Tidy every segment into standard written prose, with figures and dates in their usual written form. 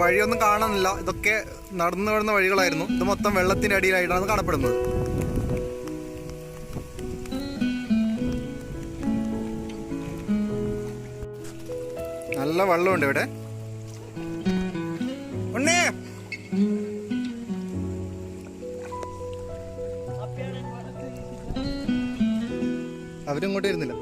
വഴിയൊന്നും കാണുന്നില്ല. ഇതൊക്കെ നടന്നു വരുന്ന വഴികളായിരുന്നു. ഇത് മൊത്തം വെള്ളത്തിന്റെ അടിയിലായിട്ടാണ് കാണപ്പെടുന്നത്. നല്ല വെള്ളമുണ്ട് ഇവിടെ. ഉണ്ണേ, അവരും ഇങ്ങോട്ട് വരുന്നില്ല.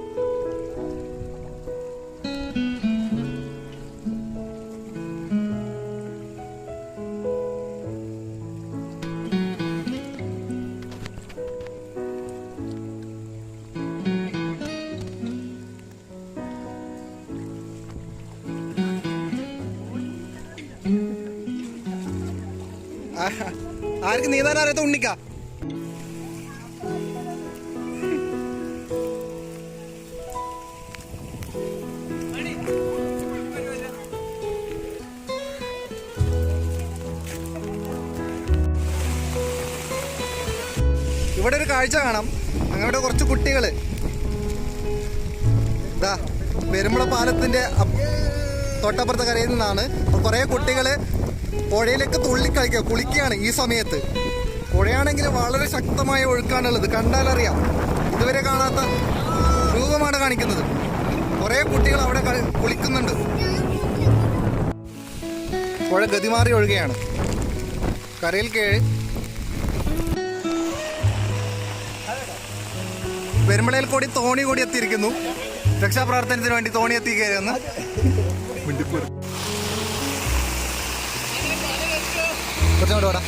ആർക്ക് നീന്താൻ അറിയാത്ത ഉണ്ണിക്ക? ഇവിടെ ഒരു കാഴ്ച കാണാം. അങ്ങോട്ട് കുറച്ച് കുട്ടികള് ഇതാ പെരുമ്പള പാലത്തിന്റെ തൊട്ടപ്പുറത്തെ കരയിൽ നിന്നാണ് കുറെ കുട്ടികള് പുഴയിലേക്ക് തുള്ളിക്കളിക്കുക, കുളിക്കുകയാണ് ഈ സമയത്ത്. പുഴയാണെങ്കിൽ വളരെ ശക്തമായ ഒഴുക്കാണുള്ളത്, കണ്ടാലറിയാം. ഇതുവരെ കാണാത്ത രൂപമാണ് കാണിക്കുന്നത്. കുറെ കുട്ടികൾ അവിടെ കുളിക്കുന്നുണ്ട്. പുഴ ഗതിമാറി ഒഴുകുകയാണ്. കരയിൽ കേഴ് പെരുമ്പളയിൽ കൂടി തോണി കൂടി എത്തിയിരിക്കുന്നു. രക്ഷാപ്രവർത്തനത്തിന് വേണ്ടി തോണി എത്തിക്കുകയായിരുന്നു. കുറച്ചുകൂടെ വേണം.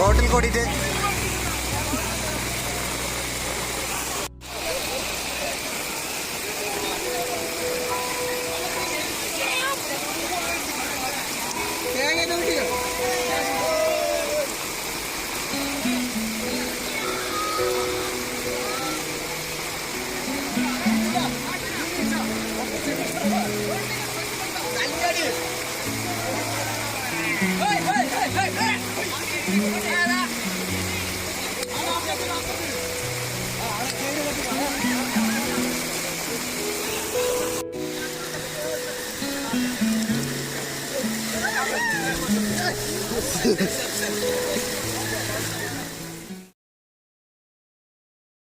റോട്ടിൽ കൂടിയിട്ട്